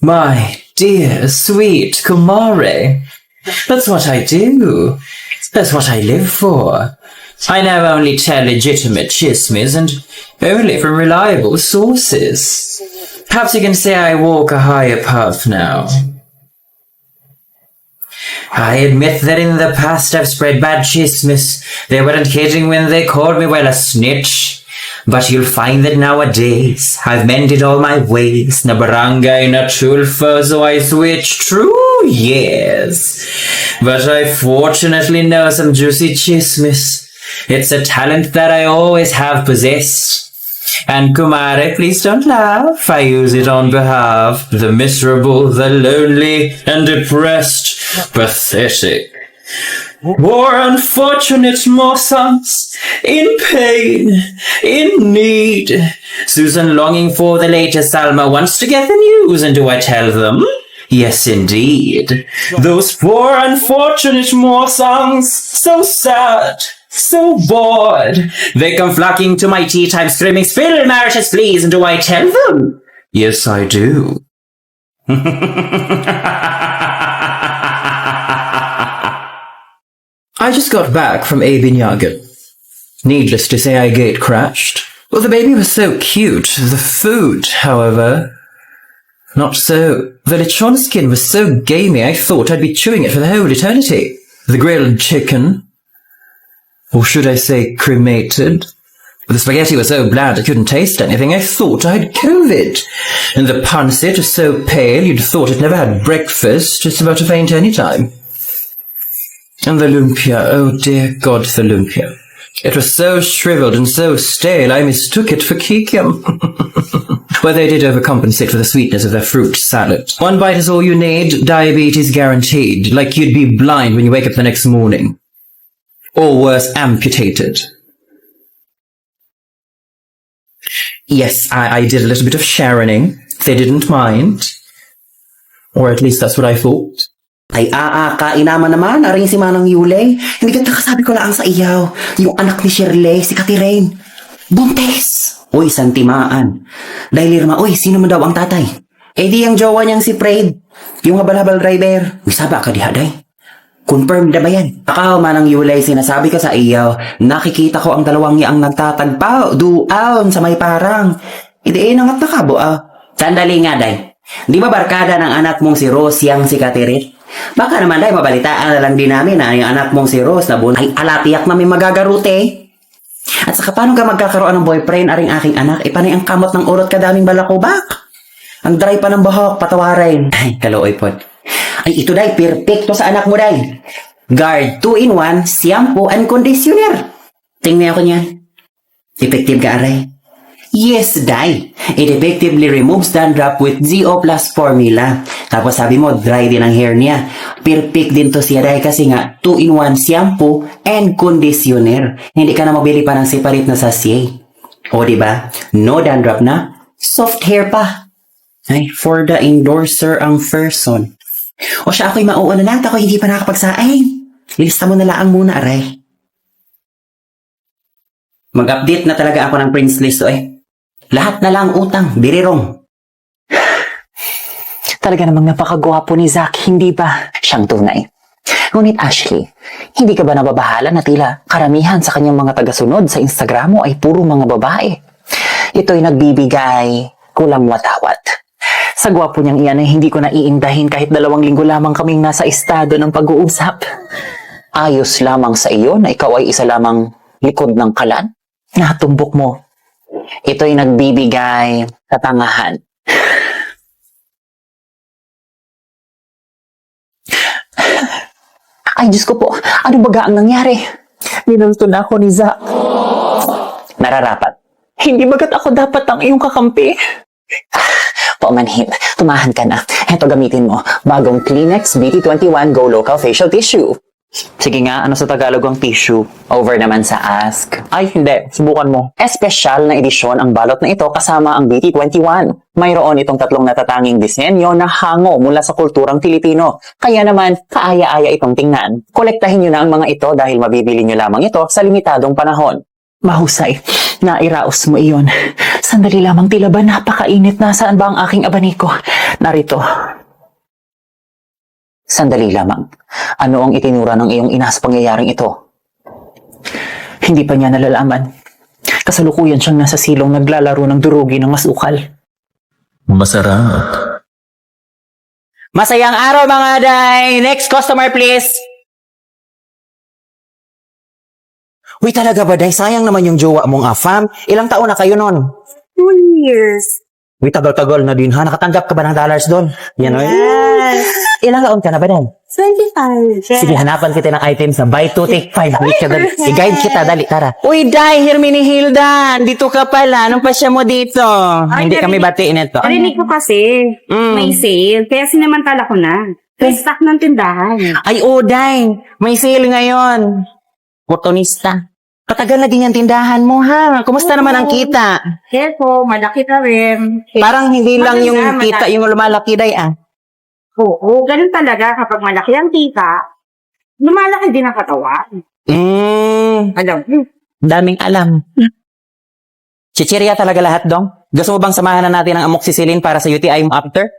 My dear, sweet Kumare. That's what I do. That's what I live for. I now only tell legitimate chismes and only from reliable sources. Perhaps you can say I walk a higher path now. I admit that in the past I've spread bad chismes. They weren't kidding when they called me, well, a snitch. But you'll find that nowadays I've mended all my ways. Na barangay na tulfa, so I switch. True, yes. But I fortunately know some juicy chismes. It's a talent that I always have possessed. And Kumare, please don't laugh. I use it on behalf of the miserable, the lonely, and depressed, pathetic, more unfortunate morsons, in pain, in need. Susan longing for the latest Salma wants to get the news, and do I tell them? Yes, indeed. Those poor unfortunate morsons, so sad, so bored. They come flocking to my tea time screaming, "Spill, Mauritius, please," and do I tell them? Yes, I do. I just got back from Abinyagan. Needless to say, I gate crashed. Well, the baby was so cute. The food, however, not so. The lechon skin was so gamey I thought I'd be chewing it for the whole eternity. The grilled chicken, or should I say cremated? The spaghetti was so bland I couldn't taste anything. I thought I had COVID. And the pancit was so pale you'd thought it never had breakfast, just about to faint any time. And the lumpia, oh dear God, the lumpia. It was so shriveled and so stale I mistook it for kikiam. Well, they did overcompensate for the sweetness of their fruit salad. One bite is all you need, diabetes guaranteed, like you'd be blind when you wake up the next morning. Or worse, amputated. Yes, I did a little bit of Sharoning. They didn't mind. Or at least that's what I thought. Ay, kain naman, aring si Manang Yulay. Hindi ganda kasabi ko lang sa iyaw. Yung anak ni Shirley, si Catherine. Buntes! Uy, santimaan. Dahil Irma, uy, sino mo daw ang tatay? Eh di ang jowa niyang si Fred. Yung habal-habal driver. Uy, saba ka diha, day. Confirmed na ba yan? Akaw, Manang Yulay, sinasabi ko sa iyaw, nakikita ko ang dalawang niyang nagtatagpaw, duaon sa may parang. Hindi nangat na kabo, Sandali nga, day. Di ba barkada ng anak mong si Rose yang si Catherine? Baka naman, day, mabalitaan na lang din namin na yung anak mong si Rose na ay alatiyak na may magagarute. At saka paano ka magkakaroon ng boyfriend aring aking anak? Panay ang kamot ng urot kadaming balakubak. Ang dry pa ng buhok, patawarin. Ay, kalooy po. Ay, ito day, perfecto sa anak mo day. Guard 2-in-1, shampoo and conditioner. Tingnan ako niyan. Effective ka, aray? Yes, day. It effectively removes dandruff with ZO Plus formula. Tapos sabi mo, dry din ang hair niya. Perfect din to siya, day, kasi nga 2-in-1 shampoo and conditioner. Hindi ka na mabili pa ng separate na sachet. O, diba? No dandruff na. Soft hair pa. Ay, for the endorser ang person. O siya, ako'y mauuna na at ako hindi pa nakakapagsaing. Lista mo na lang muna, aray. Mag-update na talaga ako ng Prince List, Lahat na lang utang, birirong. Talaga namang napakagwapo ni Zack, hindi ba? Siyang tunay. Ngunit Ashley, hindi ka ba nababahala na tila karamihan sa kanyang mga tagasunod sa Instagram mo ay puro mga babae? Ito'y nagbibigay kulang watawat. Sa gwapo niyang iyan ay hindi ko naiindahin kahit 2 linggo lamang kaming nasa estado ng pag-uusap. Ayos lamang sa iyo na ikaw ay isa lamang likod ng kalan? Natumbok mo. Ito'y nagbibigay katangahan. Ay, Diyos ko po, ano baga ang nangyari? Ninunto na ako ni Zack. Nararapat. Hindi bagat ako dapat ang iyong kakampi? Paumanhin, tumahan ka na. Heto gamitin mo, bagong Kleenex BT21 Go Local Facial Tissue. Sige nga, ano sa Tagalog ang tissue? Over naman sa ask. Ay, hindi. Subukan mo. Espesyal na edisyon ang balot na ito kasama ang BT21. Mayroon itong 3 natatanging disenyo na hango mula sa kulturang Pilipino. Kaya naman, kaaya-aya itong tingnan. Kolektahin nyo na ang mga ito dahil mabibili nyo lamang ito sa limitadong panahon. Mahusay. Nairaos mo iyon. Sandali lamang, tila ba napakainit na? Saan ba ang aking abaniko? Narito. Sandali lamang. Ano ang itinura ng iyong ina sa pangyayaring ito? Hindi pa niya nalalaman. Kasalukuyan siyang nasa silong naglalaro ng durugi ng masukal. Masarap. Masayang araw mga day! Next customer please! Uy, talaga ba, day? Sayang naman yung jowa mong afam. Ilang taon na kayo nun? 2 years. Uy, tagal-tagal na din ha. Nakatanggap ka ba ng dollars doon? Yan o. Yes. Ilang taon ka na ba, day? 25. Sige, hanapan kita ng items na buy 2, take 5. Dali ka, dali. I-guide kita, dali, tara. Uy, day, Hermine Hilda. Dito ka pala. Anong pasya mo dito? Hindi kami batiin ito. Narinig ko kasi, may sale, kaya sinamantala ko na. Restock ng tindahan. Ay, day. May sale ngayon. Oportunista. Patagal na din yung tindahan mo, ha? Kumusta naman ang kita? Hepo, malaki na rin. Parang hindi lang yung Maganda, kita yung lumalaki, day, ah. Oo, ganun talaga kapag malaki ang kita, lumalaki din ang katawan. Alam mo, Daming alam. Chichirya talaga lahat, dong. Gusto mo bang samahan na natin ang amoxicillin para sa UTI mo after?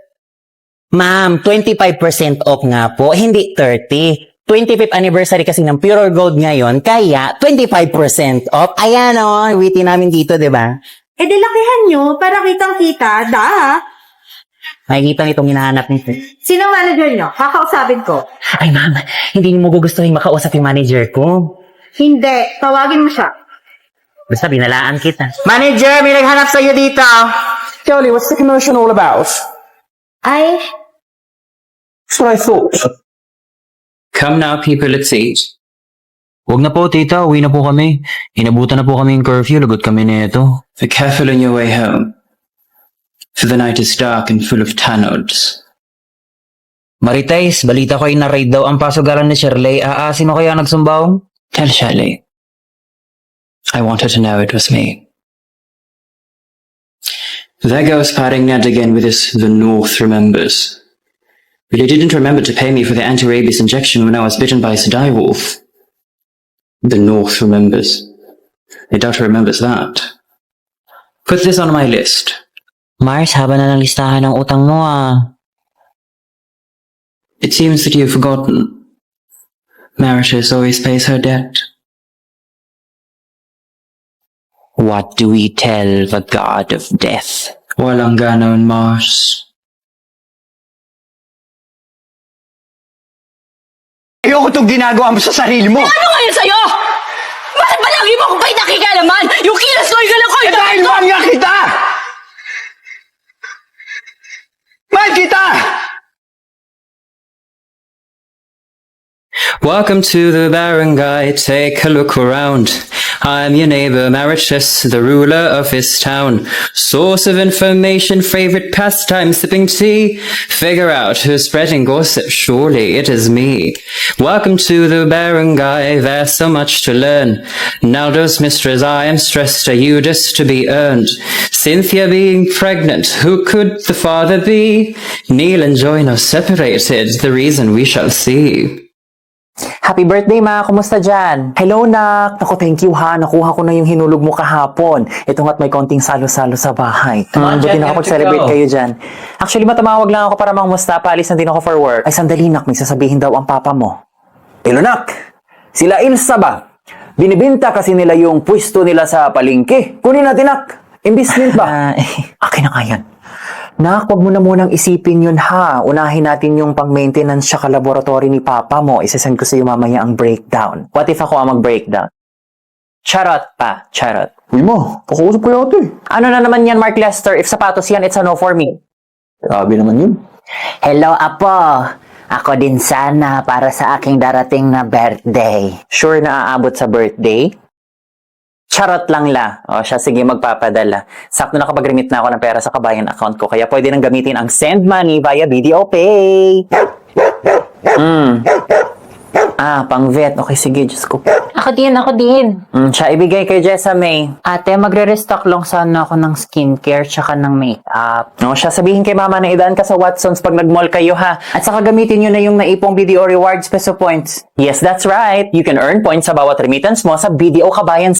Ma'am, 25% off nga po, hindi 30. 25th anniversary kasi ng Pure Gold ngayon, kaya 25% off. Ayan o, witty namin dito, di ba? di lakihan nyo para kitang-kita, Makikita nitong hinahanap nito. Sino manager nyo? Kakausapin ko. Ay, ma'am, hindi mo gugustuhin makausap yung manager ko. Hindi, tawagin mo siya. Basta binalaan kita. Manager, may naghanap sa'yo dito. Kelly, what's the commotion all about? Ay, That's what I thought. Come now, people, let's eat. Huwag na po, tita. Uwi na po kami. Inabutan na po kami yung curfew. Lagot kami nito. Be careful on your way home, for the night is dark and full of tanods. Marites, balita ko ay na-raid daw ang pasugalan ni Shirley. Sino kaya nagsumbaong? Tell Shirley. I want her to know it was me. There goes fighting Ned again with his The North remembers. But he didn't remember to pay me for the anti-rabies injection when I was bitten by a direwolf. The North remembers. I doubt he remembers that. Put this on my list. Mars, haba na ng listahan ng utang mo, It seems that you've forgotten. Maritus always pays her debt. What do we tell the god of death? Walang ganon, Mars. Ayoko itong ginagawa mo sa sarili mo! Ano ngayon sa'yo? Bakit ba lagi mo akong ba'y nakikalaman? Yung kilos ko, yung ko, Eh dahil mahal nga kita! Mahal kita! Welcome to the barangay, take a look around. I'm your neighbor, Maritus, the ruler of this town. Source of information, favorite pastime, sipping tea. Figure out who's spreading gossip, surely it is me. Welcome to the barangay, there's so much to learn. Naldo's mistress, I am stressed, are you just to be earned? Cynthia being pregnant, who could the father be? Neil and Joy are separated, the reason we shall see. Happy birthday, ma! Kumusta dyan? Hello, nak! Naku, thank you, ha! Nakuha ko na yung hinulog mo kahapon. Ito nga't may konting salo-salo sa bahay. Buti nakapag-celebrate kayo dyan. Actually, matamawag lang ako para mangumusta. Paalis na din ako for work. Ay, sandali, nak. May sasabihin daw ang papa mo. Ilonak! Sila Ilsa ba? Binibinta kasi nila yung pwesto nila sa palengke. Kunin natin, nak! Investment ba? Akin na nga yan. Nak, wag mo na munang isipin yun, ha. Unahin natin yung pang-maintenance siya ka-laboratory ni papa mo. Isasend ko sa iyo mamaya ang breakdown. What if ako ang mag-breakdown? Charot pa, charot. Uy mo, pakausap ko yata eh. Ano na naman yan, Mark Lester? If sapatos yan, it's a no for me. Grabe naman yun. Hello, Apo. Ako din sana para sa aking darating na birthday. Sure na aabot sa birthday? Charot lang la. O siya, sige magpapadala. Sakto nakapag-remit na ako ng pera sa kabayan account ko. Kaya pwede nang gamitin ang send money via video pay. Pang vet. Okay, sige, Diyos ko. Ako din. Siya, ibigay kay Jessa May. Ate, magre-restock lang sana ako ng skincare tsaka ng makeup. No, siya, sabihin kay mama na idaan ka sa Watsons pag nag-mall kayo, ha? At saka gamitin nyo na yung naipong BDO Rewards Peso Points. Yes, that's right. You can earn points sa bawat remittance mo sa BDO Kabayan